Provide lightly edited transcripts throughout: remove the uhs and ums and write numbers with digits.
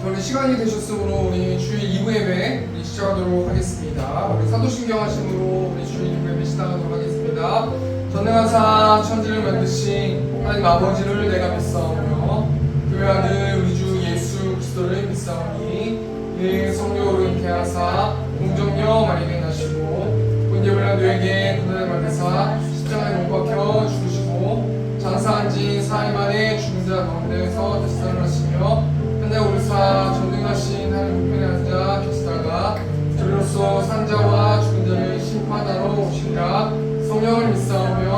저는 시간이 되셨으므로 우리 주일 2부 예배 우리 시작하도록 하겠습니다. 우리 사도신경 하심으로 우리 주일 2부 예배 시작하도록 하겠습니다. 전능하사 천지를 만드신 하나님 아버지를 내가 믿사오며 그의 아들 우리 주 예수 그리스도를 믿사오니 이의 성령으로 잉태하사 공정녀 마리아에 나시고 본디브라 뇌에게 고난을 받으사 십자가에 못 박혀 죽으시고 장사한 지 4일 만에 죽은 자 가운데서 다시 살아나시며 하늘 오르사 전능하신 하나님 우편에 앉아 계시다가 저리로서 산자와 죽은 자를 심판하러 오시리라. 성령을 믿사오며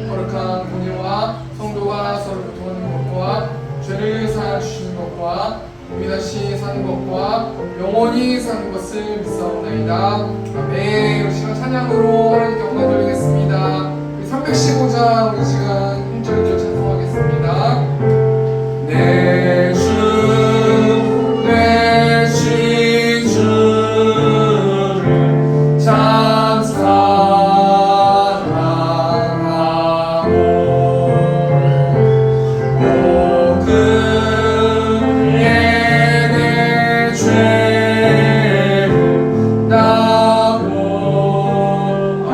거룩한 공예와 성도가 서로 교통하는 것과 죄를 사하여 주시는 것과 몸이 다시 사는 것과 영원히 사는 것을 믿사옵나이다. 아멘. 우리 시간 찬양으로 하나님께 영광 돌리겠습니다. 315장 우리 시간 1절 찬송하겠습니다. 내 주, 내 주를 참 사랑하고 그의 내 죄를 다 보아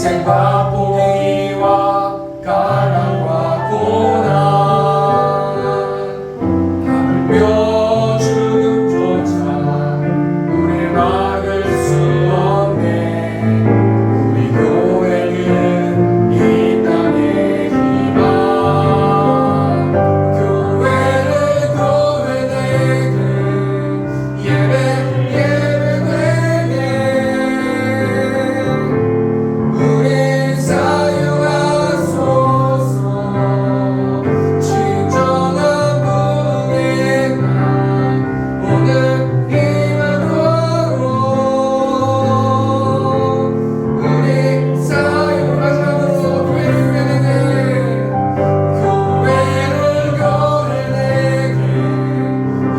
희생과 포기와 가난과 고난 하물며 죽음조차 우릴 막을 수 없네. 우리 교회는 이 땅의 희망. 교회를 교회되게 예배 예배되게 우리 사용하소서. 진정한 부흥의 날 오늘 임하도록 우리 사용하소서. 교회를 교회되게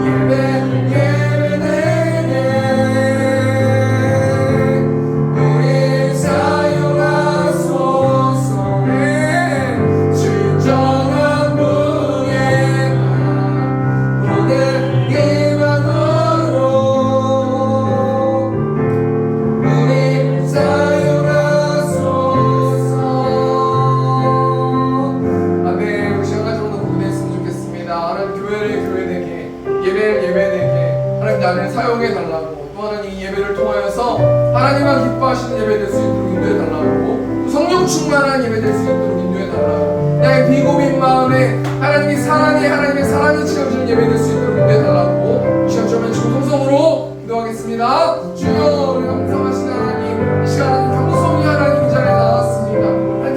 예배 예배되게 우리 사용하소서. 진정한 부흥의 날 오늘 임하도록 우리 사용하소서. 아멘. 우리 시간 가지고 공부했으면 좋겠습니다. 하나님 교회를 교회되게 예배를 예배되게 하나님 나를 사용해 달라고, 또 하나님 이 예배를 통하여서 하나님만 기뻐하시는 예배 될 수 있도록 인도해 달라고, 또 성령 충만한 예배 될 수 있도록 인도해 달라고, 나의 비고민 마음에 하나님의 사랑이 채워지는 예배 될 수 있도록 인도해 달라고 이 시간 좀 정성으로 기도하겠습니다. 주여, 우리 감사하신 하나님, 이 시간 겸손히 하나님 자리에 나왔습니다.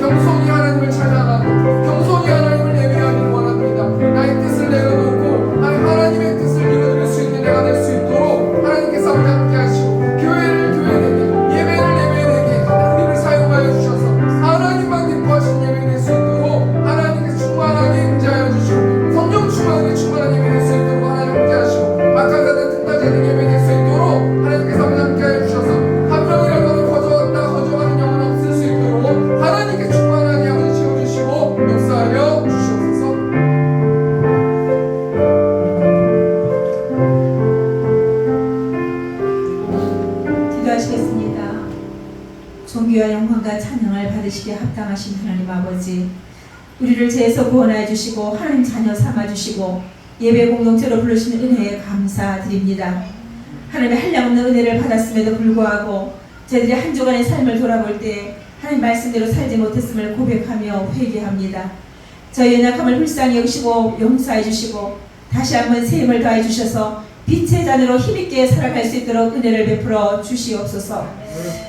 겸손히 하나님을 찾아가고 겸손히 하나님을 예배하기를 원합니다. 나의 뜻을 내려놓고 하나님의 뜻을 이루어드릴 수 있는 내가 될 수 있도록 하나님께서 우리 함께 하시고, 교회를 교회되게 예배를 예배되게 우리를 사용하여 주셔서 하나님만 기뻐하시는 예배 될 수 있도록 하나님께서 충만하게 임재하여 주시고, 성령 충만하게 예배 될 수 있도록 하나님 함께 하시고, 막강하다 튼다지는 예배 될 수 있도록 하나님께서 우리 함께 하여 주셔서 한 명이라도 거저가는 영혼 없을 수 있도록 하나님께 충만하게 아버지 채워주시고 역사하여 주시옵소서. 기도하시겠습니다. 존귀와 영광과 찬양을 받으시기에 합당하신 하나님 아버지, 우리를 죄에서 구원하여 주시고 하나님 자녀 삼아 주시고 예배 공동체로 부르시는 은혜에 감사드립니다. 하나님의 한량없는 은혜를 받았음에도 불구하고 저희들이 한 주간의 삶을 돌아볼 때 하나님 말씀대로 살지 못했음을 고백하며 회개합니다. 저희 연약함을 불쌍히 여기시고 용서해 주시고 다시 한번 새 힘을 더해 주셔서 빛의 잔으로 힘있게 살아갈 수 있도록 은혜를 베풀어 주시옵소서.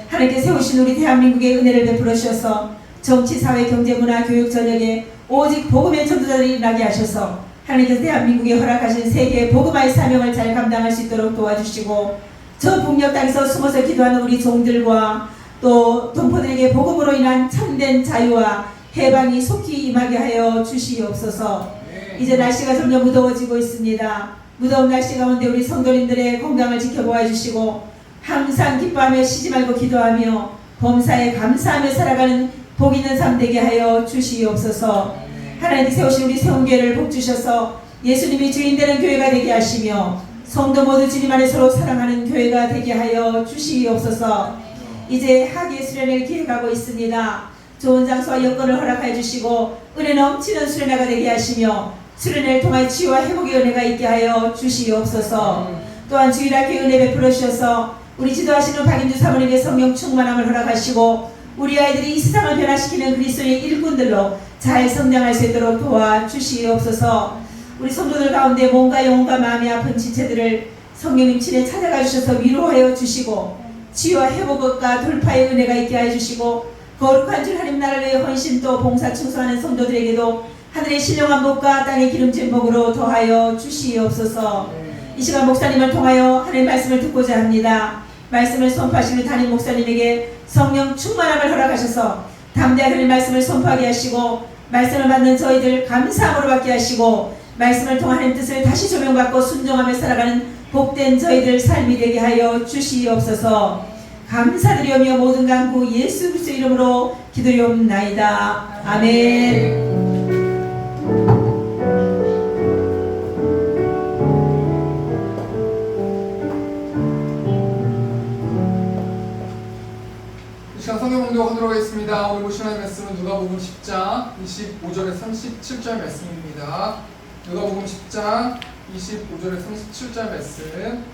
하나님께 세우신 우리 대한민국의 은혜를 베풀어 주셔서 정치, 사회, 경제, 문화, 교육 전역에 오직 복음의 전도자들이 일어나게 하셔서 하나님께서 대한민국에 허락하신 세계의 복음화의 사명을 잘 감당할 수 있도록 도와주시고, 저 북녘 땅에서 숨어서 기도하는 우리 종들과 또 동포들에게 복음으로 인한 참된 자유와 해방이 속히 임하게 하여 주시옵소서. 이제 날씨가 점점 무더워지고 있습니다. 무더운 날씨 가운데 우리 성도님들의 건강을 지켜보아 주시고 항상 기뻐하며 쉬지 말고 기도하며 범사에 감사하며 살아가는 복 있는 삶 되게 하여 주시옵소서. 하나님께 세우신 우리 세운교회를 복 주셔서 예수님이 주인 되는 교회가 되게 하시며 성도 모두 주님 안에 서로 사랑하는 교회가 되게 하여 주시옵소서. 이제 학예 수련회를 기획하고 있습니다. 좋은 장소와 여건을 허락하여 주시고 은혜 넘치는 수련회가 되게 하시며 수련회를 통해 치유와 회복의 은혜가 있게 하여 주시옵소서. 또한 주일학교 은혜 베풀어 주셔서 우리 지도하시는 박인주 사모님의 성령 충만함을 허락하시고 우리 아이들이 이 세상을 변화시키는 그리스도의 일꾼들로 잘 성장할 수 있도록 도와주시옵소서. 우리 성도들 가운데 몸과 영혼과 마음이 아픈 지체들을 성령님 친히 찾아가 주셔서 위로하여 주시고 치유와 회복과 돌파의 은혜가 있게 하여 주시고 거룩한 줄 하나님 나라를 위해 헌신 또 봉사 충성하는 성도들에게도 하늘의 신령한 복과 땅의 기름진 복으로 더하여 주시옵소서. 이 시간 목사님을 통하여 하나님의 말씀을 듣고자 합니다. 말씀을 선포하시는 담임 목사님에게 성령 충만함을 허락하셔서 담대한 하나님의 말씀을 선포하게 하시고 말씀을 받는 저희들 감사함으로 받게 하시고 말씀을 통한 하나님의 뜻을 다시 조명받고 순종하며 살아가는 복된 저희들 삶이 되게 하여 주시옵소서. 감사드리오며 모든 간구 예수 그리스도 이름으로 기도리옵나이다. 아멘. 이 시간 성경 공독하도록 하겠습니다. 오늘 보실 하나님의 말씀은 누가복음 10장 25절에 37절 말씀입니다. 누가복음 10장 25절에 37절 말씀.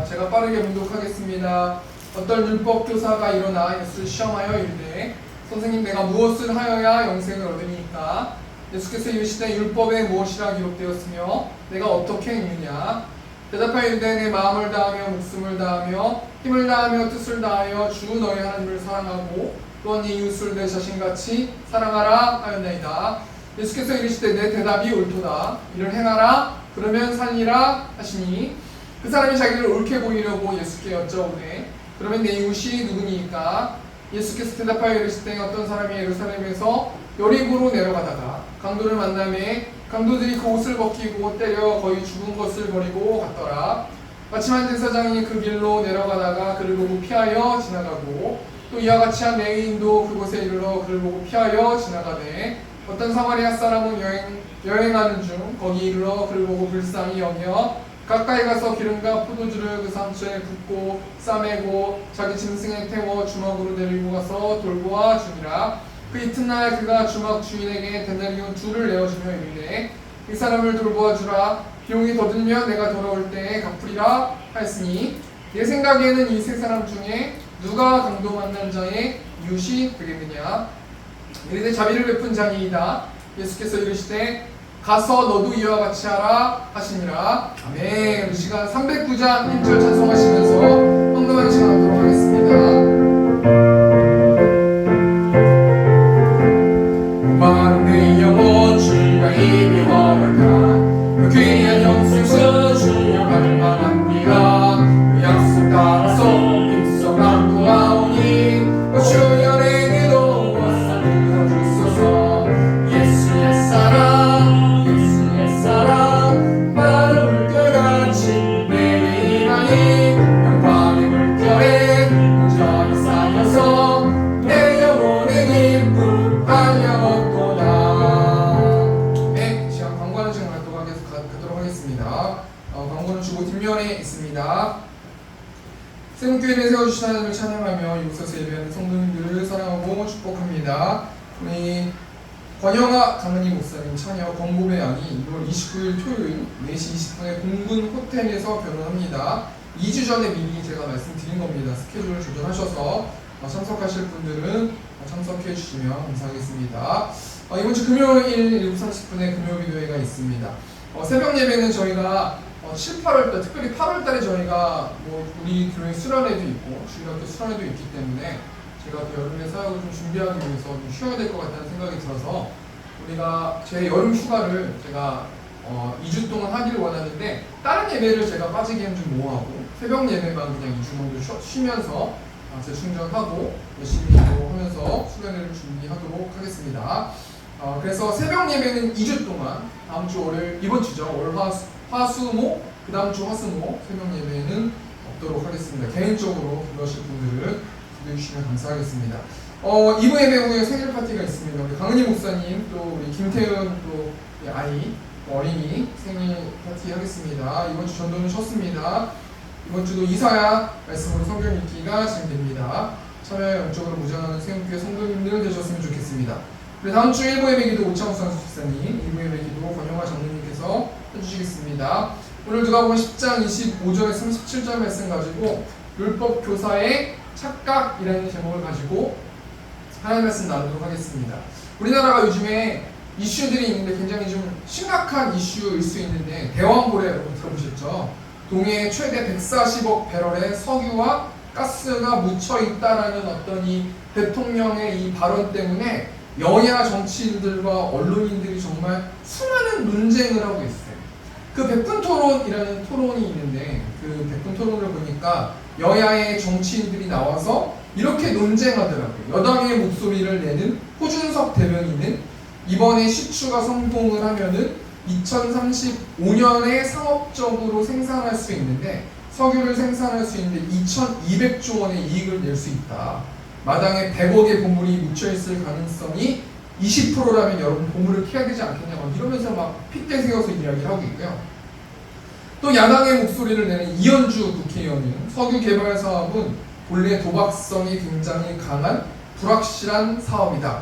제가 빠르게 봉독하겠습니다. 어떤 율법 교사가 일어나 예수를 시험하여 이르되 선생님, 내가 무엇을 하여야 영생을 얻으니까? 예수께서 이르시되 율법에 무엇이라 기록되었으며 내가 어떻게 읽느냐? 대답하여 이르되 내 마음을 다하며 목숨을 다하며 힘을 다하며 뜻을 다하여 주 너희 하나님을 사랑하고 또한 네 이웃을 내 자신같이 사랑하라 하였나이다. 예수께서 이르시되 내 대답이 옳도다. 이를 행하라. 그러면 살리라 하시니 그 사람이 자기를 옳게 보이려고 예수께 여쭤오되 그러면 내 이웃이 누구니까? 예수께서 대답하여 이르시되 어떤 사람이 예루살렘에서 여리고로 내려가다가 강도를 만나매 강도들이 그 옷을 벗기고 때려 거의 죽은 것을 버리고 갔더라. 마침 한 제사장이 그 길로 내려가다가 그를 보고 피하여 지나가고 또 이와 같이 한 레위인도 그곳에 이르러 그를 보고 피하여 지나가되 어떤 사마리아 사람은 여행하는 중 거기 이르러 그를 보고 불쌍히 여겨 가까이 가서 기름과 포도주를 그 상처에 붓고 싸매고 자기 짐승에 태워 주막으로 데리고 가서 돌보아 주니라. 그 이튿날 그가 주막 주인에게 데나리온 2를 내어주며 이르되 이 사람을 돌보아 주라. 비용이 더 들면 내가 돌아올 때에 갚으리라 하였으니 내 생각에는 이 세 사람 중에 누가 강도 만난 자의 이웃이 되겠느냐? 이르되 자비를 베푼 자니이다. 예수께서 이르시되 가서 너도 이와 같이 하라 하시니라. 아멘. 이 시간 309장 1절 찬송하시면서 헌금하는 시간 갖도록 하겠습니다. 내 영혼 주가 이미 허락한 그 귀한 영생수 주여 갈망합니다. 그 약속 따라서 입성한 구하오니 주여 내게도 와서 들어주소서. 예수 옛사랑 예수 옛사랑 마른 물결같이 내게 임하니 영광의 물결에 온전히 쌓여서 내 영혼의 기쁨 알려 광고는 주보 뒷면에 있습니다. 세문교회를 세워주신 하나님을 찬양하며 이곳에서 예배하는 성도님들을 사랑하고 축복합니다. 우리 권영아 장로님 목사님 처녀 권보배 양이 2월 29일 토요일 4시 20분에 공군 호텔에서 결혼합니다. 2주 전에 미리 제가 말씀드린 겁니다. 스케줄을 조절하셔서 참석하실 분들은 참석해 주시면 감사하겠습니다. 이번 주 금요일 7시 30분에 금요 기도회가 있습니다. 새벽 예배는 저희가 7, 8월달, 특별히 8월달에 저희가 우리 교회 수련회도 있고 주일학교 수련회도 있기 때문에 제가 그 여름의 사역을 좀 준비하기 위해서 좀 쉬어야 될 것 같다는 생각이 들어서 우리가 제 여름 휴가를 제가 2주 동안 하기를 원하는데 다른 예배를 제가 빠지기엔 좀 뭐하고 새벽 예배만 그냥 2주 정도 쉬면서 재충전하고 열심히 하면서 수련회를 준비하도록 하겠습니다. 그래서 새벽 예배는 2주 동안 다음 주 월요일, 이번 주죠. 월, 화수, 목, 그 다음 주 화수, 목 새벽 예배는 없도록 하겠습니다. 개인적으로 불러주실 분들은 기도해 주시면 감사하겠습니다. 2부 예배 후에 생일 파티가 있습니다. 우리 강은희 목사님, 또 우리 김태은 또 아이, 어린이 생일 파티 하겠습니다. 이번 주 전도는 쉬었습니다. 이번 주도 이사야 말씀으로 성경 읽기가 진행됩니다. 참여에 영적으로 무장하는 세움교회 성도님들 되셨으면 좋겠습니다. 우리 다음 주 1부 예배 기도 오창수 선수집사님, 2부 예배 기도 권영화 장로님께서 해주시겠습니다. 오늘 누가복음 10장 25절에 37절 말씀 가지고 율법 교사의 착각이라는 제목을 가지고 하나님 말씀 나누도록 하겠습니다. 우리나라가 요즘에 이슈들이 있는데 굉장히 좀 심각한 이슈일 수 있는데 대왕고래 여러분 들어보셨죠? 동해에 최대 140억 배럴의 석유와 가스가 묻혀 있다라는 어떤 이 대통령의 이 발언 때문에 여야 정치인들과 언론인들이 정말 수많은 논쟁을 하고 있어요. 그 백분 토론이라는 토론이 있는데 그 백분 토론을 보니까 여야의 정치인들이 나와서 이렇게 논쟁하더라고요. 여당의 목소리를 내는 호준석 대변인은 이번에 시추가 성공을 하면은 2035년에 상업적으로 생산할 수 있는데 석유를 생산할 수 있는데 2,200조 원의 이익을 낼 수 있다. 마당에 100억의 보물이 묻혀있을 가능성이 20%라면 여러분 보물을 캐야 되지 않겠냐 막 이러면서 막 핏대 세워서 이야기를 하고 있고요. 또 야당의 목소리를 내는 이현주 국회의원은 석유 개발 사업은 본래 도박성이 굉장히 강한 불확실한 사업이다.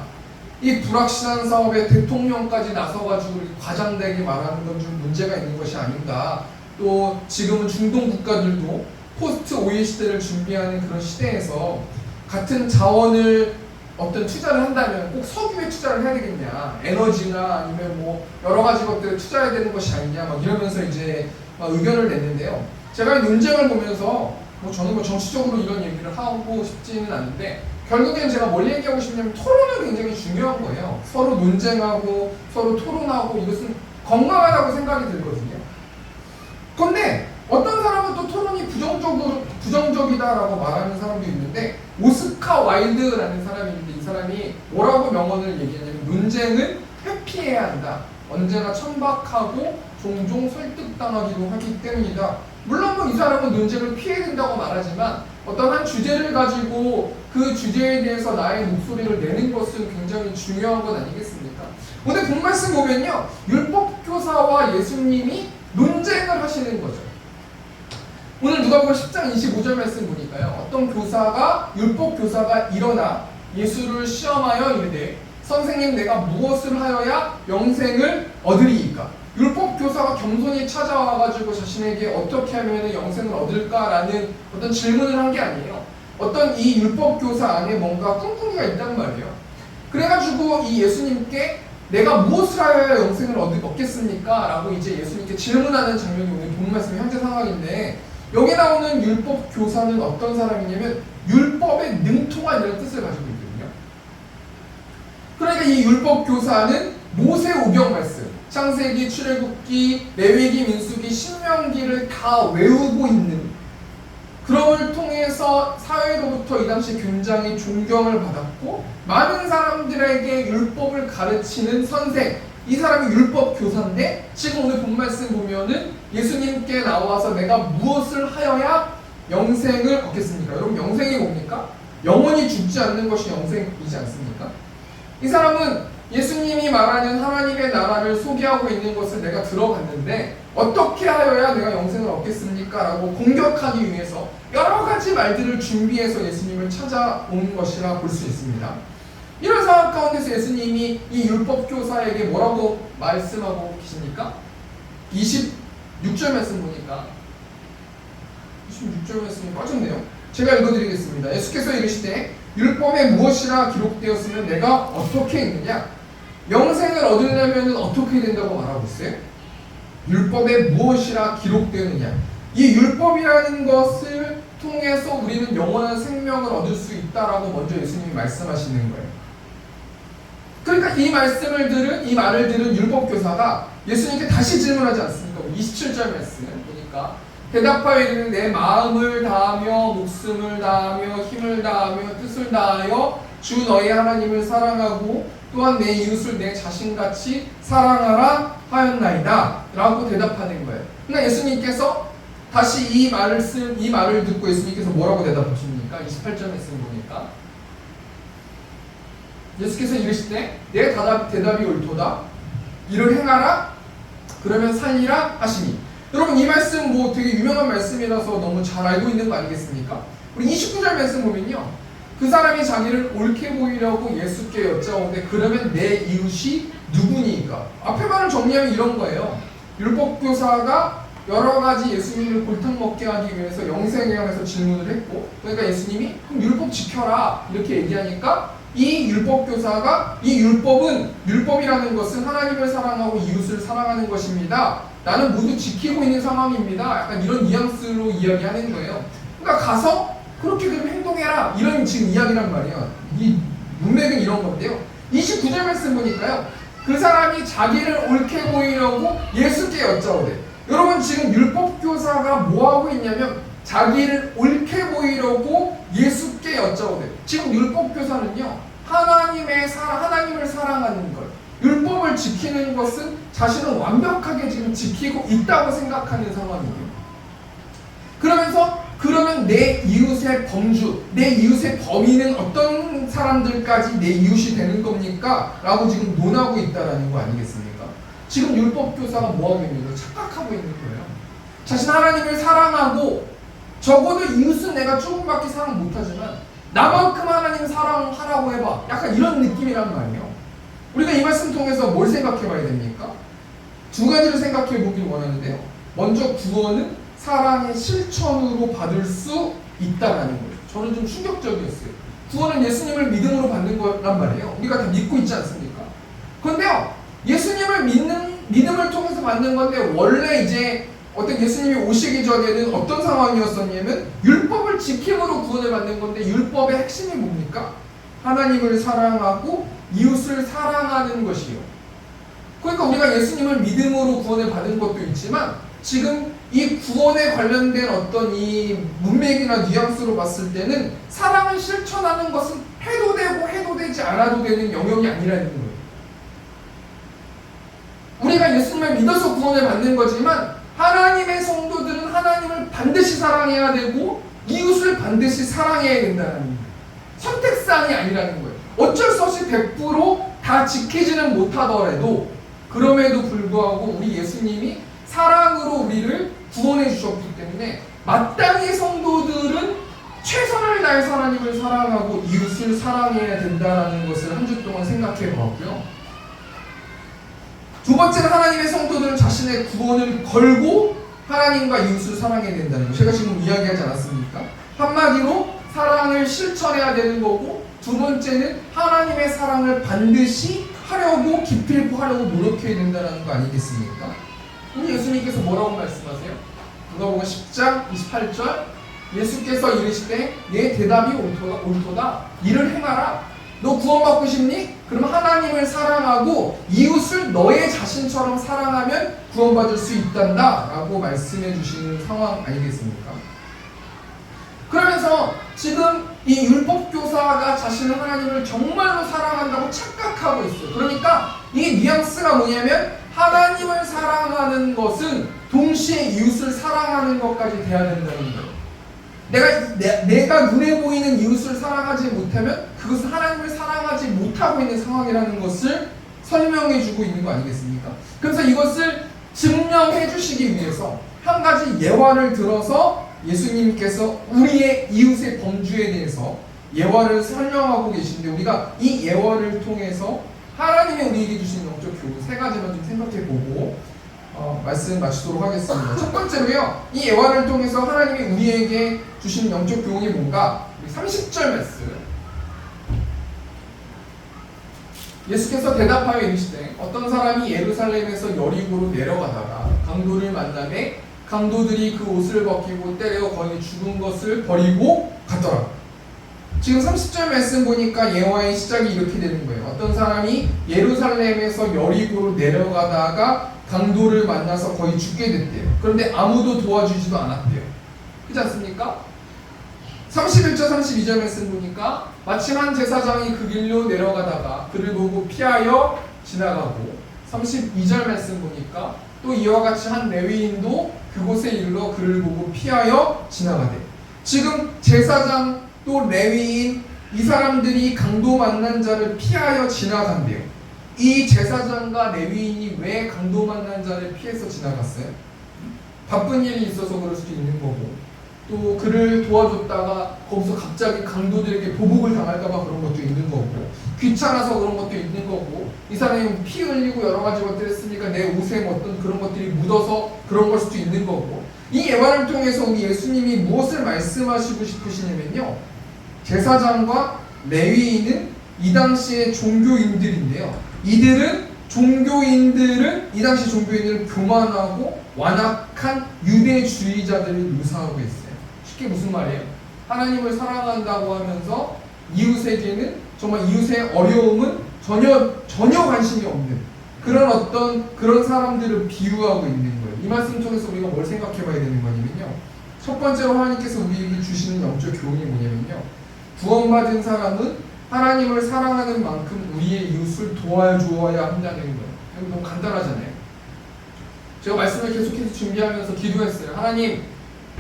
이 불확실한 사업에 대통령까지 나서가지고 과장되게 말하는 건 좀 문제가 있는 것이 아닌가. 또 지금은 중동 국가들도 포스트 오일 시대를 준비하는 그런 시대에서 같은 자원을 어떤 투자를 한다면 꼭 석유에 투자를 해야 되겠냐, 에너지나 아니면 뭐 여러 가지 것들에 투자해야 되는 것이 아니냐 막 이러면서 이제 막 의견을 냈는데요. 제가 이 논쟁을 보면서 저는 뭐 정치적으로 이런 얘기를 하고 싶지는 않은데, 결국엔 제가 뭘 얘기하고 싶냐면 토론은 굉장히 중요한 거예요. 서로 논쟁하고 서로 토론하고 이것은 건강하다고 생각이 들거든요. 그런데 어떤 사람은 또 토론이 부정적이다라고 말하는 사람도 있는데, 오스카 와일드라는 사람이 있는데 이 사람이 뭐라고 명언을 얘기하냐면 논쟁은 회피해야 한다. 언제나 천박하고 종종 설득당하기도 하기 때문이다. 물론 뭐 이 사람은 논쟁을 피해야 된다고 말하지만 어떤 한 주제를 가지고 그 주제에 대해서 나의 목소리를 내는 것은 굉장히 중요한 것 아니겠습니까? 오늘 본 말씀 보면요, 율법교사와 예수님이 논쟁을 하시는 거죠. 오늘 누가복음 10장 25절 말씀 보니까요, 어떤 율법교사가 일어나 예수를 시험하여 이르되 선생님, 내가 무엇을 하여야 영생을 얻으리이까? 율법교사가 겸손히 찾아와가지고 자신에게 어떻게 하면 영생을 얻을까라는 어떤 질문을 한 게 아니에요. 어떤 이 율법교사 안에 뭔가 꿍꿍이가 있단 말이에요. 그래가지고 이 예수님께 내가 무엇을 하여야 영생을 얻겠습니까? 라고 이제 예수님께 질문하는 장면이 오늘 본 말씀의 현재 상황인데, 여기 나오는 율법교사는 어떤 사람이냐면 율법에 능통한 이런 뜻을 가지고 있거든요. 그러니까 이 율법교사는 모세오경 말씀, 창세기, 출애굽기, 레위기, 민수기, 신명기를 다 외우고 있는, 그럼을 통해서 사회로부터 이 당시 굉장히 존경을 받았고 많은 사람들에게 율법을 가르치는 선생, 이 사람이 율법교사인데 지금 오늘 본 말씀 보면은 예수님께 나와서 내가 무엇을 하여야 영생을 얻겠습니까? 여러분, 영생이 뭡니까? 영원히 죽지 않는 것이 영생이지 않습니까? 이 사람은 예수님이 말하는 하나님의 나라를 소개하고 있는 것을 내가 들어봤는데 어떻게 하여야 내가 영생을 얻겠습니까? 라고 공격하기 위해서 여러 가지 말들을 준비해서 예수님을 찾아온 것이라 볼 수 있습니다. 이런 상황 가운데서 예수님이 이 율법교사에게 뭐라고 말씀하고 계십니까? 26절 말씀 보니까 26절 말씀이 빠졌네요. 제가 읽어드리겠습니다. 예수께서 이르시되 율법에 무엇이라 기록되었으면 내가 어떻게 읽느냐? 영생을 얻으려면 어떻게 된다고 말하고 있어요? 율법에 무엇이라 기록되느냐? 이 율법이라는 것을 통해서 우리는 영원한 생명을 얻을 수 있다라고 먼저 예수님이 말씀하시는 거예요. 그러니까 이 말을 들은 율법교사가 예수님께 다시 질문하지 않습니까? 27절 말씀 보니까 대답하여 이르는 내 마음을 다하며 목숨을 다하며 힘을 다하며 뜻을 다하여 주 너희 하나님을 사랑하고 또한 내 이웃을 내 자신같이 사랑하라 하였나이다 라고 대답하는 거예요. 그러니까 예수님께서 다시 이 말을 듣고 예수님께서 뭐라고 대답하십니까? 28절 말씀 보니까 예수께서 이르시되 내 대답이 옳도다. 이를 행하라. 그러면 살리라 하시니. 여러분, 이 말씀 뭐 되게 유명한 말씀이라서 너무 잘 알고 있는 거 아니겠습니까? 우리 29절 말씀 보면요, 그 사람이 자기를 옳게 보이려고 예수께 여짜오되 그러면 내 이웃이 누구니까? 앞에 말을 정리하면 이런 거예요. 율법교사가 여러 가지 예수님을 골탕 먹게 하기 위해서 영생에 관해서 질문을 했고, 그러니까 예수님이 그럼 율법 지켜라 이렇게 얘기하니까 이 율법교사가 이 율법이라는 것은 하나님을 사랑하고 이웃을 사랑하는 것입니다. 나는 모두 지키고 있는 상황입니다. 약간 이런 뉘앙스로 이야기하는 거예요. 그러니까 가서 그렇게 그럼 행동해라 이런 지금 이야기란 말이에요. 이 문맥은 이런 건데요. 29절 말씀 보니까요, 그 사람이 자기를 옳게 보이려고 예수께 여짜오되. 여러분, 지금 율법교사가 뭐하고 있냐면 자기를 옳게 보이려고 예수께 여짜오되. 지금 율법교사는요, 하나님을 사랑하는 것, 율법을 지키는 것은 자신은 완벽하게 지금 지키고 있다고 생각하는 상황이에요. 그러면 내 이웃의 범주, 내 이웃의 범인은 어떤 사람들까지 내 이웃이 되는 겁니까? 라고 지금 논하고 있다는 거 아니겠습니까? 지금 율법교사가 뭐하고 있는 거예요? 착각하고 있는 거예요. 자신 하나님을 사랑하고 적어도 이웃은 내가 조금밖에 사랑 못하지만 나만큼 하나님 사랑하라고 해봐. 약간 이런 느낌이란 말이에요. 우리가 이 말씀 통해서 뭘 생각해 봐야 됩니까? 두 가지를 생각해 보길 원하는데요. 먼저 구원은 사랑의 실천으로 받을 수 있다라는 거예요. 저는 좀 충격적이었어요. 구원은 예수님을 믿음으로 받는 거란 말이에요. 우리가 다 믿고 있지 않습니까? 그런데요, 예수님을 믿음을 통해서 받는 건데, 원래 이제 어떤 예수님이 오시기 전에는 어떤 상황이었었냐면 율법을 지킴으로 구원을 받는 건데, 율법의 핵심이 뭡니까? 하나님을 사랑하고 이웃을 사랑하는 것이요. 그러니까 우리가 예수님을 믿음으로 구원을 받은 것도 있지만, 지금 이 구원에 관련된 어떤 이 문맥이나 뉘앙스로 봤을 때는 사랑을 실천하는 것은 해도 되고 해도 되지 않아도 되는 영역이 아니라는 거예요. 우리가 예수님을 믿어서 구원을 받는 거지만 하나님의 성도들은 하나님을 반드시 사랑해야 되고 이웃을 반드시 사랑해야 된다는 거예요. 선택사항이 아니라는 거예요. 어쩔 수 없이 100%다 지키지는 못하더라도 그럼에도 불구하고 우리 예수님이 사랑으로 우리를 구원해 주셨기 때문에 마땅히 성도들은 최선을 다해서 하나님을 사랑하고 이웃을 사랑해야 된다는 것을 한 주 동안 생각해 보았고요. 두 번째는 하나님의 성도들은 자신의 구원을 걸고 하나님과 이웃을 사랑해야 된다는 거. 제가 지금 이야기하지 않았습니까? 한마디로 사랑을 실천해야 되는 거고, 두 번째는 하나님의 사랑을 반드시 하려고 기필코하려고 노력해야 된다는 거 아니겠습니까? 우리 예수님께서 뭐라고 말씀하세요? 누가복음 10장 28절 예수께서 이르시되 내 대답이 옳도다. 이를 행하라. 너 구원받고 싶니? 그럼 하나님을 사랑하고 이웃을 너의 자신처럼 사랑하면 구원받을 수 있단다 라고 말씀해 주시는 상황 아니겠습니까? 그러면서 지금 이 율법교사가 자신은 하나님을 정말로 사랑한다고 착각하고 있어요. 그러니까 이 뉘앙스가 뭐냐면 하나님을 사랑하는 것은 동시에 이웃을 사랑하는 것까지 돼야 된다는 거예요. 내가 눈에 보이는 이웃을 사랑하지 못하면 그것은 하나님을 사랑하지 못하고 있는 상황이라는 것을 설명해 주고 있는 거 아니겠습니까? 그래서 이것을 증명해 주시기 위해서 한 가지 예화를 들어서 예수님께서 우리의 이웃의 범주에 대해서 예화를 설명하고 계신데, 우리가 이 예화를 통해서 하나님의 우리에게 주신 영적 교훈 세 가지만 좀 생각해 보고 말씀 마치도록 하겠습니다. 첫 번째로요, 이 예화를 통해서 하나님이 우리에게 주신 영적 교훈이 뭔가? 30절 말씀. 예수께서 대답하여 이르시되 어떤 사람이 예루살렘에서 여리고로 내려가다가 강도를 만나매 강도들이 그 옷을 벗기고 때려 거의 죽은 것을 버리고 갔더라. 지금 30절 말씀 보니까 예화의 시작이 이렇게 되는 거예요. 어떤 사람이 예루살렘에서 여리고로 내려가다가 강도를 만나서 거의 죽게 됐대요. 그런데 아무도 도와주지도 않았대요. 그렇지 않습니까? 31절 32절 말씀 보니까 마침 한 제사장이 그 길로 내려가다가 그를 보고 피하여 지나가고, 32절 말씀 보니까 또 이와 같이 한 레위인도 그곳에 이르러 그를 보고 피하여 지나가대. 지금 제사장 또 레위인 이 사람들이 강도 만난 자를 피하여 지나간대요. 이 제사장과 레위인이 왜 강도 만난 자를 피해서 지나갔어요? 바쁜 일이 있어서 그럴 수도 있는 거고, 또 그를 도와줬다가 거기서 갑자기 강도들에게 보복을 당할까봐 그런 것도 있는 거고, 귀찮아서 그런 것도 있는 거고, 이 사람이 피 흘리고 여러 가지 것들을 했으니까 내 옷에 어떤 그런 것들이 묻어서 그런 걸 수도 있는 거고. 이 예화를 통해서 우리 예수님이 무엇을 말씀하시고 싶으시냐면요, 제사장과 레위인은 이 당시의 종교인들인데요, 이들은 이 당시 종교인들은 교만하고 완악한 유대주의자들을 묘사하고 있어요. 쉽게 무슨 말이에요? 하나님을 사랑한다고 하면서 이웃에게는 정말 이웃의 어려움은 전혀 관심이 없는 그런 사람들을 비유하고 있는 거예요. 이 말씀 통해서 우리가 뭘 생각해 봐야 되는 거냐면요, 첫 번째로 하나님께서 우리에게 주시는 영적 교훈이 뭐냐면요, 구원받은 사람은 하나님을 사랑하는 만큼 우리의 이웃을 도와주어야 한다는 거예요. 이거 너무 간단하잖아요. 제가 말씀을 계속해서 준비하면서 기도했어요. 하나님,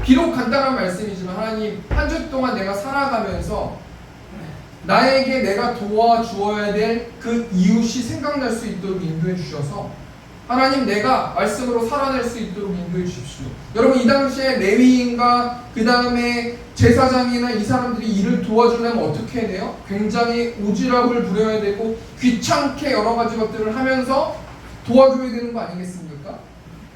비록 간단한 말씀이지만 하나님, 한 주 동안 내가 살아가면서 나에게 내가 도와주어야 될 그 이웃이 생각날 수 있도록 인도해 주셔서 하나님 내가 말씀으로 살아낼 수 있도록 인도해 주십시오. 여러분 이 당시에 레위인과 그 다음에 제사장이나 이 사람들이 일을 도와주려면 어떻게 해야 돼요? 굉장히 오지랖을 부려야 되고 귀찮게 여러 가지 것들을 하면서 도와줘야 되는 거 아니겠습니까?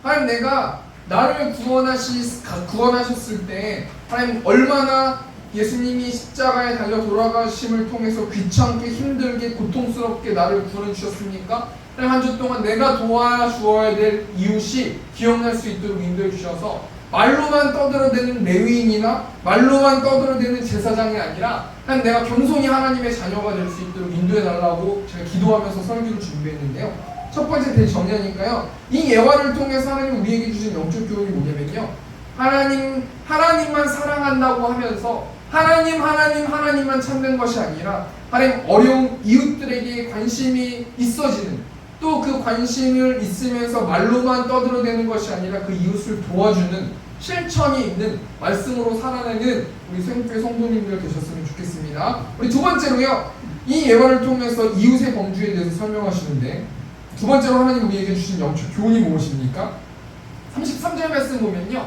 하나님 내가 나를 구원하셨을 때 하나님 얼마나 예수님이 십자가에 달려 돌아가심을 통해서 귀찮게 힘들게 고통스럽게 나를 구원해 주셨습니까? 한 주 동안 내가 도와주어야 될 이웃이 기억날 수 있도록 인도해 주셔서 말로만 떠들어대는 레위인이나 말로만 떠들어대는 제사장이 아니라 내가 겸손히 하나님의 자녀가 될 수 있도록 인도해 달라고 제가 기도하면서 설교를 준비했는데요. 첫 번째 대정리하니까요. 이 예화를 통해서 하나님 우리에게 주신 영적 교훈이 뭐냐면요. 하나님만 사랑한다고 하면서 하나님만 찾는 것이 아니라 하나님 어려운 이웃들에게 관심이 있어지는 또 그 관심을 있으면서 말로만 떠들어대는 것이 아니라 그 이웃을 도와주는 실천이 있는 말씀으로 살아내는 우리 생교회 성도님들 되셨으면 좋겠습니다. 우리 두 번째로요. 이 예화를 통해서 이웃의 범주에 대해서 설명하시는데 두 번째로 하나님 우리에게 주신 영적 교훈이 무엇입니까? 33절 말씀 보면요.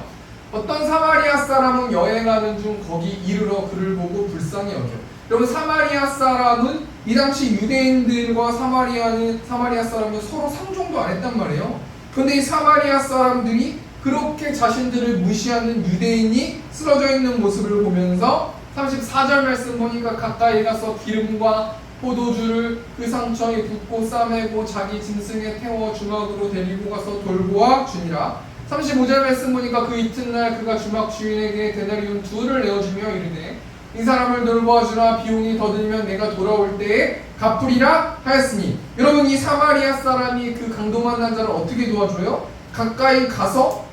어떤 사마리아 사람은 여행하는 중 거기 이르러 그를 보고 불쌍히 여겨. 여러분 사마리아 사람은 이 당시 유대인들과 사마리아 사람은 서로 상종도 안 했단 말이에요. 그런데 이 사마리아 사람들이 그렇게 자신들을 무시하는 유대인이 쓰러져 있는 모습을 보면서 34절 말씀 보니까 가까이 가서 기름과 포도주를 그 상처에 붓고 싸매고 자기 짐승에 태워 주막으로 데리고 가서 돌보아 주니라. 35절 말씀 보니까 그 이튿날 그가 주막 주인에게 데나리온 2를 내어주며 이르되 이 사람을 돌보아주라. 비용이 더 들면 내가 돌아올 때에 갚으리라 하였으니 여러분 이 사마리아 사람이 그 강도 만난 자를 어떻게 도와줘요? 가까이 가서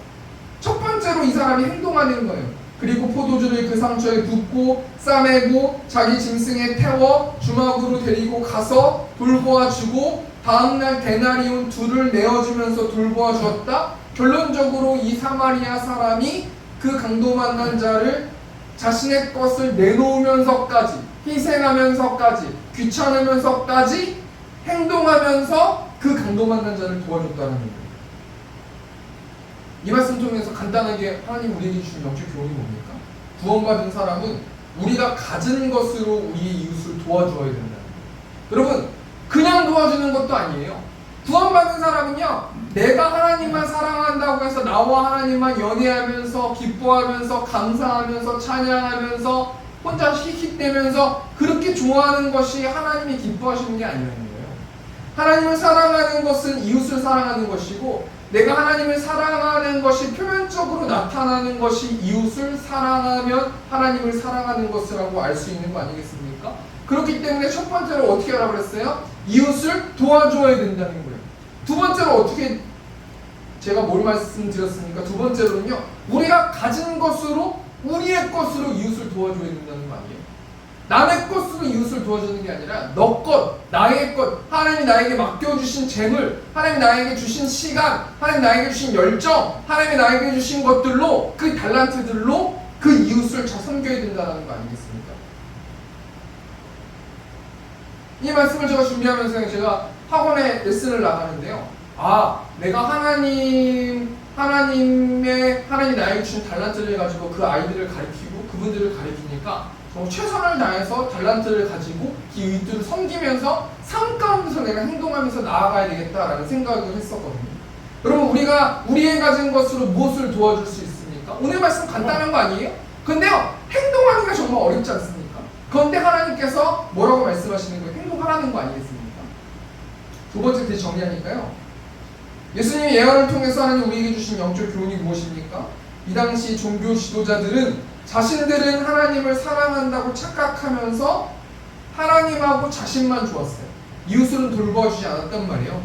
첫 번째로 이 사람이 행동하는 거예요. 그리고 포도주를 그 상처에 붓고 싸매고 자기 짐승에 태워 주막으로 데리고 가서 돌보아주고 다음날 데나리온 2를 내어주면서 돌보아주었다. 결론적으로 이 사마리아 사람이 그 강도 만난 자를 자신의 것을 내놓으면서까지 희생하면서까지 귀찮으면서까지 행동하면서 그 강도 만난 자를 도와줬다는 거예요. 이 말씀 통해서 간단하게 하나님 우리에게 주신 영적 교훈이 뭡니까? 구원받은 사람은 우리가 가진 것으로 우리의 이웃을 도와줘야 된다는 거예요. 여러분 그냥 도와주는 것도 아니에요. 구원받은 사람은요 내가 하나님만 사랑한다고 해서 나와 하나님만 연애하면서 기뻐하면서 감사하면서 찬양하면서 혼자 킥킥대면서 그렇게 좋아하는 것이 하나님이 기뻐하시는 게 아니라는 거예요. 하나님을 사랑하는 것은 이웃을 사랑하는 것이고 내가 하나님을 사랑하는 것이 표면적으로 나타나는 것이 이웃을 사랑하면 하나님을 사랑하는 것이라고 알 수 있는 거 아니겠습니까? 그렇기 때문에 첫 번째로 어떻게 하라고 그랬어요? 이웃을 도와줘야 된다는 거예요. 두 번째로 어떻게 제가 뭘 말씀드렸습니까? 두 번째로는요. 우리가 가진 것으로 우리의 것으로 이웃을 도와줘야 된다는 거 아니에요? 남의 것으로 이웃을 도와주는 게 아니라 너 것, 나의 것, 하나님이 나에게 맡겨주신 재물, 하나님이 나에게 주신 시간, 하나님이 나에게 주신 열정, 하나님이 나에게 주신 것들로 그 달란트들로 그 이웃을 잘 섬겨야 된다는 거 아니겠습니까? 이 말씀을 제가 준비하면서 제가 학원에 레슨을 나가는데요. 내가 하나님이 나에게 주신 달란트를 가지고 그 아이들을 가르치고 그분들을 가르치니까 최선을 다해서 달란트를 가지고 이 이웃들을 섬기면서 삶 가운데서 내가 행동하면서 나아가야 되겠다라는 생각을 했었거든요. 여러분 우리가 우리의 가진 것으로 무엇을 도와줄 수 있습니까? 오늘 말씀 간단한 거 아니에요? 근데요 행동하기가 정말 어렵지 않습니까? 그런데 하나님께서 뭐라고 말씀하시는 거예요? 행동하라는 거 아니겠습니까? 두 번째 대해 정리하니까요. 예수님의 예언을 통해서 하나님 우리에게 주신 영적 교훈이 무엇입니까? 이 당시 종교 지도자들은 자신들은 하나님을 사랑한다고 착각하면서 하나님하고 자신만 좋았어요. 이웃을 돌봐주지 않았단 말이에요.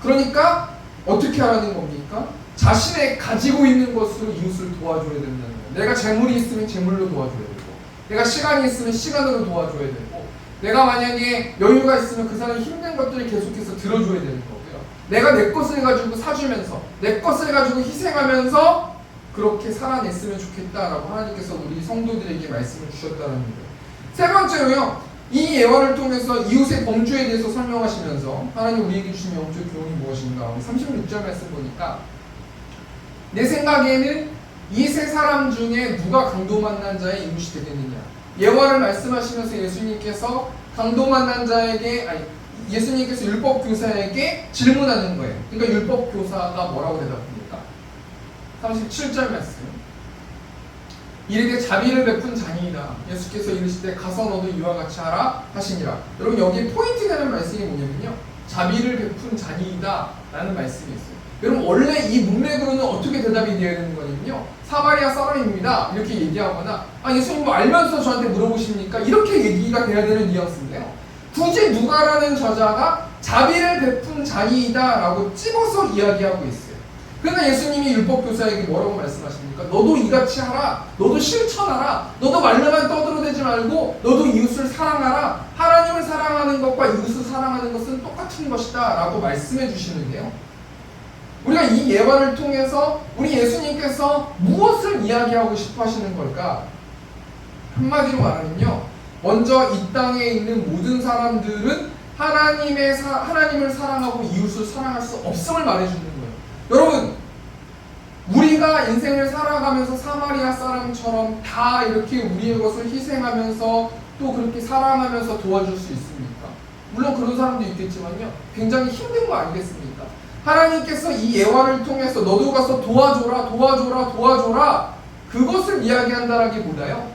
그러니까 어떻게 하라는 겁니까? 자신의 가지고 있는 것으로 이웃을 도와줘야 된다는 거예요. 내가 재물이 있으면 재물로 도와줘야 되고 내가 시간이 있으면 시간으로 도와줘야 되고 내가 만약에 여유가 있으면 그 사람이 힘든 것들을 계속해서 들어줘야 되는 거고요. 내가 내 것을 가지고 사주면서 내 것을 가지고 희생하면서 그렇게 살아냈으면 좋겠다라고 하나님께서 우리 성도들에게 말씀을 주셨다는 거예요. 세 번째로요. 이 예화를 통해서 이웃의 범죄에 대해서 설명하시면서 하나님 우리에게 주신 영적 교훈이 무엇인가? 36절 말씀 보니까 내 생각에는 이 세 사람 중에 누가 강도 만난 자의 이웃이 되겠느냐. 예화를 말씀하시면서 예수님께서 강도 만난 자에게 예수님께서 율법교사에게 질문하는 거예요. 그러니까 율법교사가 뭐라고 대답합니까? 37절 말씀. 이르되 자비를 베푼 자니이다. 예수께서 이르시되 가서 너도 이와 같이 하라 하시니라. 여러분 여기 포인트 되는 말씀이 뭐냐면요, 자비를 베푼 자니이다 라는 말씀이 있어요. 여러분 원래 이 문맥으로는 어떻게 대답이 되어야 되는 거냐면요, 사마리아 사람입니다 이렇게 얘기하거나 예수님 뭐 알면서 저한테 물어보십니까? 이렇게 얘기가 돼야 되는 뉘앙스인데요, 굳이 누가라는 저자가 자비를 베푼 자니이다 라고 찝어서 이야기하고 있어요. 그러나 예수님이 율법교사에게 뭐라고 말씀하십니까? 너도 이같이 하라. 너도 실천하라. 너도 말로만 떠들어대지 말고 너도 이웃을 사랑하라. 하나님을 사랑하는 것과 이웃을 사랑하는 것은 똑같은 것이다 라고 말씀해 주시는데요, 우리가 이 예화를 통해서 우리 예수님께서 무엇을 이야기하고 싶어 하시는 걸까? 한마디로 말하면요, 먼저 이 땅에 있는 모든 사람들은 하나님을 사랑하고 이웃을 사랑할 수 없음을 말해주는 거예요. 여러분, 우리가 인생을 살아가면서 사마리아 사람처럼 다 이렇게 우리의 것을 희생하면서 또 그렇게 사랑하면서 도와줄 수 있습니까? 물론 그런 사람도 있겠지만요, 굉장히 힘든 거 아니겠습니까? 하나님께서 이 예화를 통해서 너도 가서 도와줘라 그것을 이야기한다라기보다요,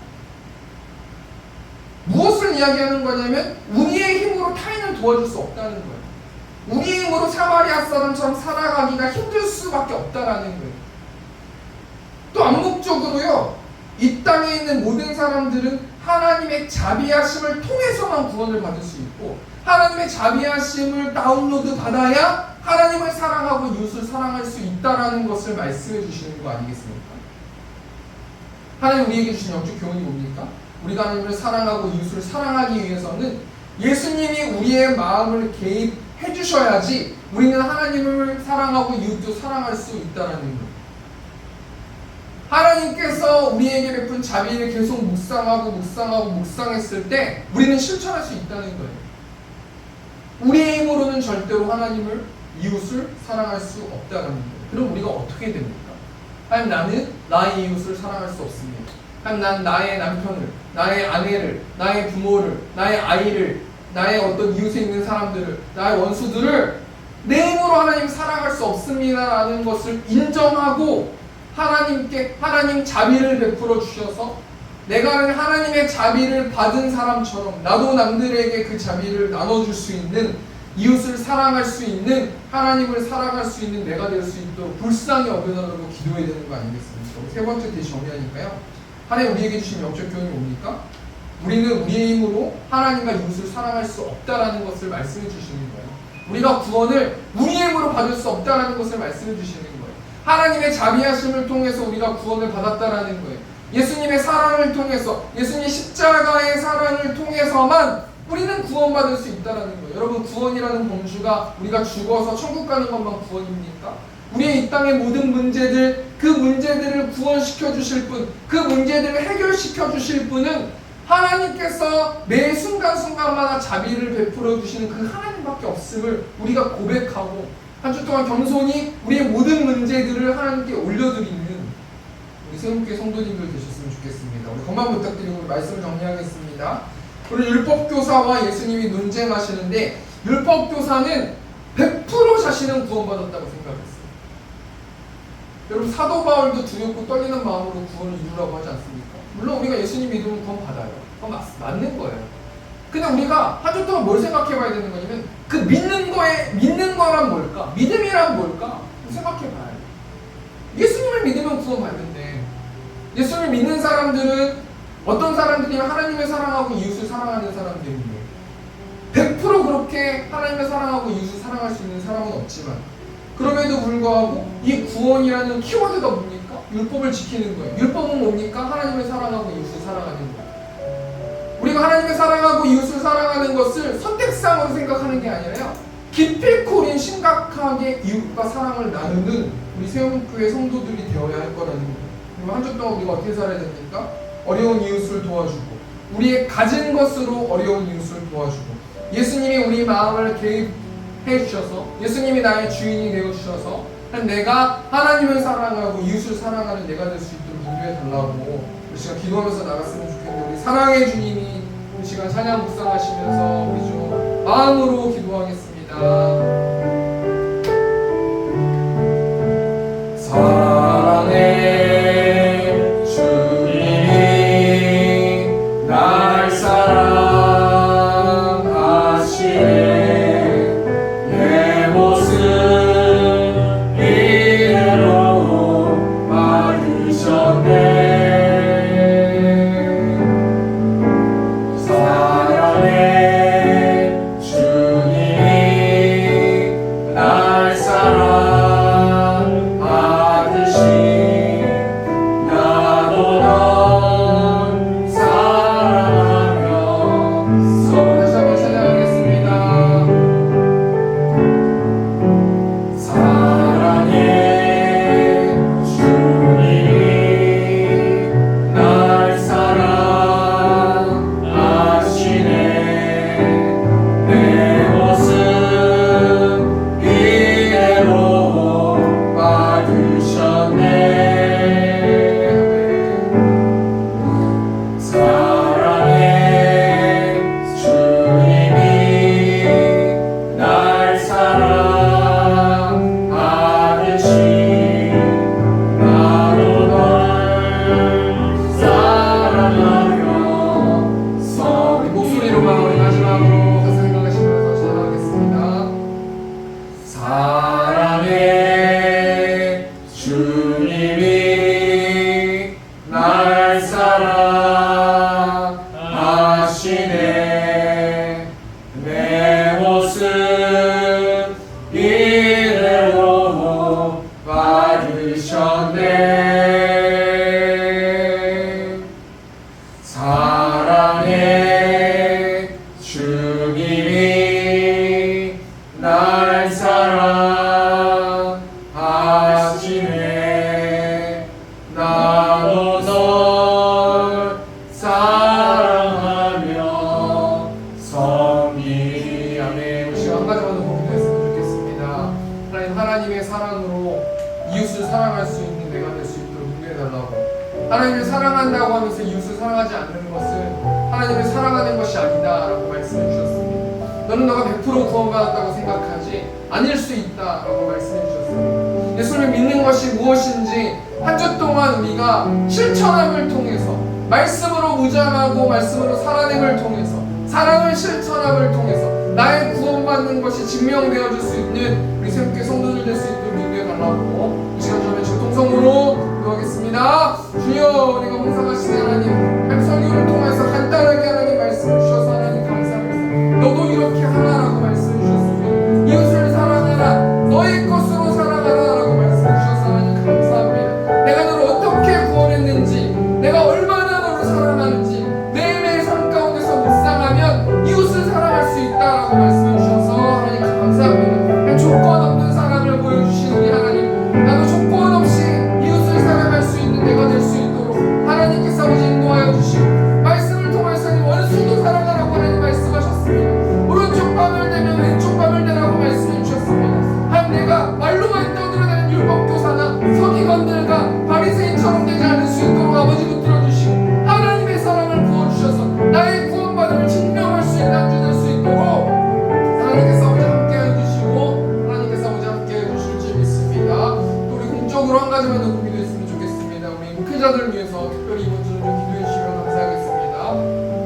무엇을 이야기하는 거냐면 우리의 힘으로 타인을 도와줄 수 없다는 거예요. 우리의 힘으로 사마리아 사람처럼 살아가기가 힘들 수밖에 없다라는 거예요. 또 암묵적으로요, 이 땅에 있는 모든 사람들은 하나님의 자비하심을 통해서만 구원을 받을 수 있고, 하나님의 자비하심을 다운로드 받아야 하나님을 사랑하고 이웃을 사랑할 수 있다라는 것을 말씀해 주시는 거 아니겠습니까? 하나님 우리에게 주신 영적 교훈이 뭡니까? 우리가 하나님을 사랑하고 이웃을 사랑하기 위해서는 예수님이 우리의 마음을 개입해 주셔야지 우리는 하나님을 사랑하고 이웃도 사랑할 수 있다는 거예요. 하나님께서 우리에게 베푼 자비를 계속 묵상했을 때 우리는 실천할 수 있다는 거예요. 우리의 힘으로는 절대로 하나님을, 이웃을 사랑할 수 없다는 거예요. 그럼 우리가 어떻게 됩니까? 하나님, 나는 나의 이웃을 사랑할 수 없습니다. 하나님, 난 나의 남편을, 나의 아내를, 나의 부모를, 나의 아이를, 나의 어떤 이웃에 있는 사람들을, 나의 원수들을 내 힘으로 하나님 사랑할 수 없습니다라는 것을 인정하고 하나님 자비를 베풀어 주셔서 내가 하나님의 자비를 받은 사람처럼 나도 남들에게 그 자비를 나눠줄 수 있는, 이웃을 사랑할 수 있는, 하나님을 사랑할 수 있는 내가 될 수 있도록 불쌍히 여겨달라고 기도해야 되는 거 아니겠습니까? 세 번째 대시 정리하니까요, 하나님 우리에게 주신 영적 교훈이 뭡니까? 우리는 우리의 힘으로 하나님과 이웃을 사랑할 수 없다라는 것을 말씀해 주시는 거예요. 우리가 구원을 우리의 힘으로 받을 수 없다라는 것을 말씀해 주시는 거예요. 하나님의 자비하심을 통해서 우리가 구원을 받았다라는 거예요. 예수님의 사랑을 통해서, 예수님의 십자가의 사랑을 통해서만 우리는 구원받을 수 있다는 거예요. 여러분, 구원이라는 범주가 우리가 죽어서 천국 가는 것만 구원입니까? 우리의 이 땅의 모든 문제들, 그 문제들을 구원시켜 주실 분, 그 문제들을 해결시켜 주실 분은 하나님께서 매 순간순간마다 자비를 베풀어 주시는 그 하나님밖에 없음을 우리가 고백하고 한 주 동안 겸손히 우리의 모든 문제들을 하나님께 올려드리는 우리 세움교회 성도님들 되셨으면 좋겠습니다. 우리 건반 부탁드리고 우리 말씀을 정리하겠습니다. 우리 율법교사와 예수님이 논쟁하시는데, 율법교사는 100% 자신은 구원받았다고 생각했어요. 여러분, 사도 바울도 두렵고 떨리는 마음으로 구원을 이루라고 하지 않습니까? 물론 우리가 예수님 믿으면 구원 받아요. 그건 맞는 거예요. 근데 우리가 한 주 동안 뭘 생각해 봐야 되는 거냐면, 그 믿는 거란 뭘까? 믿음이란 뭘까? 생각해 봐야 돼요. 예수님을 믿으면 구원 받는데, 예수님을 믿는 사람들은 어떤 사람들이면 하나님을 사랑하고 이웃을 사랑하는 사람들이에요. 100% 그렇게 하나님을 사랑하고 이웃을 사랑할 수 있는 사람은 없지만, 그럼에도 불구하고 이 구원이라는 키워드가 뭡니까? 율법을 지키는 거예요. 율법은 뭡니까? 하나님을 사랑하고 이웃을 사랑하는 거예요. 우리가 하나님을 사랑하고 이웃을 사랑하는 것을 선택상으로 생각하는 게 아니라요, 기필코 우린 심각하게 이웃과 사랑을 나누는 우리 세움교회 성도들이 되어야 할 거라는 거예요. 그럼 한 주 동안 우리가 어떻게 살아야 됩니까? 어려운 이웃을 도와주고, 우리의 가진 것으로 어려운 이웃을 도와주고, 예수님이 우리 마음을 개입해 주셔서, 예수님이 나의 주인이 되어 주셔서 내가 하나님을 사랑하고 이웃을 사랑하는 내가 될 수 있도록 인도해 달라고 우리 시간 기도하면서 나갔으면 좋겠는데, 우리 사랑의 주님이 우리 시간 찬양 묵상하시면서 우리 좀 마음으로 기도하겠습니다. 사랑의 주님이 날 사랑하시네. 내 모습 이대로 받으셨네. 사랑의 주님이 날 사랑하듯이 나도 널 사랑하면서. 다시 한번 찬양하겠습니다. 사랑의 주님이 날 사랑하시네. 내 모습 이대로 받으셨네. 사랑의 주님이 날 사랑하듯이 나도 널 사랑하면서. 우리 목소리로만 우리 마지막으로 가사 생각하시면서 시작하겠습니다. 사랑의 주님이 날 사랑하시네. 내 모습 이대로 받으셨네. 사랑의 주님이 날 사랑하시네. 나도 널 사랑하며 섬기리. 아멘. 우리 시간 한 가지만 더 공부했으면 좋겠습니다. 하나님의 사랑으로 이웃을 사랑할 수 있는 내가 될 수 있도록 인도해달라고. 하나님을 사랑한다고 하면서 이웃을 사랑하지 않는 것은 하나님을 사랑하는 것이 아니다 라고 말씀해 주셨습니다. 너는 너가 100% 구원받았다고 생각하지 아닐 수 있다 라고 말씀해 주셨습니다. 예수를 믿는 것이 무엇인지 한 주 동안 우리가 실천함을 통해서, 말씀으로 무장하고 말씀으로 살아냄을 통해서, 사랑을 실천함을 통해서 나의 구원받는 것이 증명되어질 수 있는 우리 새롭게 성도들 될 수 있도록 인도해 달라고 이 시간 전에 통성으로 기도하겠습니다. 주여, 우리가 묵상하시는 하나님, 설교를 통해서 간단하게 하나님 말씀을 주셔서 하나님 감사합니다. 너도 이렇게 하나라고 말씀해 주셨습니다. 이웃을 사랑하라, 너의 것으로 사랑하라라고 말씀해 주셔서 하나님 감사합니다. 내가 너를 어떻게 구원했는지, 내가 얼마나 너를 사랑하는지 매일매일 삶 가운데서 묵상하면 이웃을 사랑할 수 있다라고 말씀해 주셔서 하나님 감사합니다. 조건 없는 사랑을 보여주신 우리 하나님, 나도 조건 없이 이웃을 사랑할 수 있는 내가 될 수 있도록 하나님께서 아버지 인도하여 주시고, 말씀을 통해서 원수도 사랑하라고 하나님 말씀하셨습니다. 오른쪽 밤을 대면 왼쪽 밤을 대라고 말씀해 주셨습니다. 한 내가 말로만 떠들어대는 율법교사나 서기관들과 바리새인처럼 되지 않을 수 있도록 아버지 붙들어 주시고, 하나님의 사랑을 부어주셔서 나의 구원받음을 증명할 수 있는 한 주 될 수 있도록 하나님께서 아버지 함께해 주시고, 하나님께서 아버지 함께해 주실 줄 믿습니다. 또 우리 공적으로 한 가지만 더 기도했으면 좋겠습니다. 우리 목회자들을 위해서 특별히 이번 주는 좀 기도해 주시면 감사하겠습니다.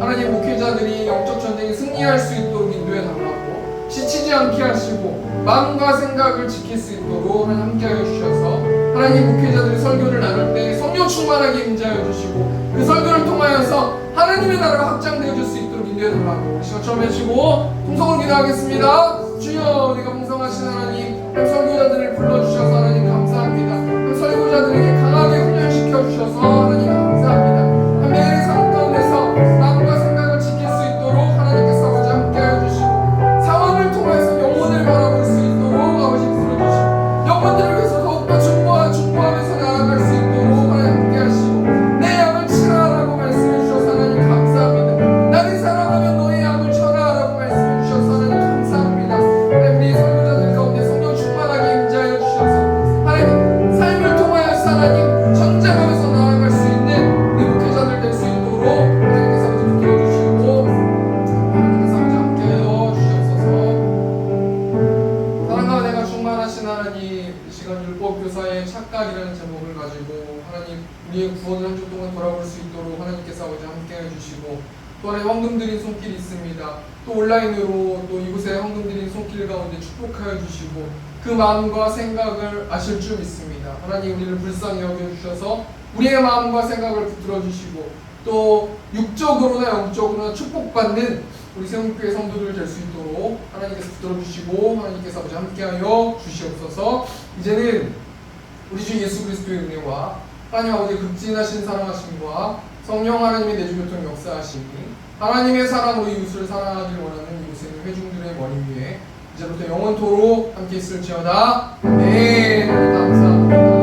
하나님, 목회자들이 영적 전쟁에 승리할 수 있도록 인도해 달라고, 지치지 않게 하시고 마음과 생각을 지킬 수 있도록 하나님 함께하여 주셔서, 하나님 목회자들이 설교를 나눌 때 성령 충만하게 임재하여 주시고, 그 설교를 통하여서 하나님의 나라가 확장되어질 수 있도록 인도해 달라고 우리 시간 처음 해주시고 통성으로 기도하겠습니다. 주여, 우리가 봉성하신 하나님, 설교자들을 불러주셔서 하나님 감사합니다. 설교자들에게 강하게 훈련시켜 주셔서 하나님 감사합니다. 매일의 삶 가운데서 마음과 생각을 지킬 수 있도록 하나님께서 아버지 함께하여 주시고, 상황을 통해서 영혼을 바라볼 수 있도록 아버지 불러주시고, 영혼들을 위해서 더욱더 중보하면서 나아갈 수 있도록 하나님 함께하시고, 내 양을 치라라고 말씀해 주셔서 하나님 감사합니다. 회개라는 제목을 가지고 하나님 우리의 구원을 한 주 동안 돌아볼 수 있도록 하나님께서 아버지 함께 해주시고 또 안에 헌금 드린 손길이 있습니다. 또 온라인으로 또 이곳에 헌금 드린 손길 가운데 축복하여 주시고 그 마음과 생각을 아실 줄 믿습니다. 하나님 우리를 불쌍히 여겨주셔서 우리의 마음과 생각을 붙들어 주시고 또 육적으로나 영적으로나 축복받는 우리 세움교회 성도들 될 수 있도록 하나님께서 붙들어 주시고 하나님께서 아버지 함께하여 주시옵소서. 이제는 우리 주 예수 그리스도의 은혜와 하나님 아버지의 극진하신 사랑하심과 성령 하나님의 내주교통 역사하심이 하나님의 사랑으로 이웃을 사랑하길 원하는 이곳에 있는 회중들의 머리 위에 이제부터 영원토록 함께 있을지어다. 네, 감사합니다.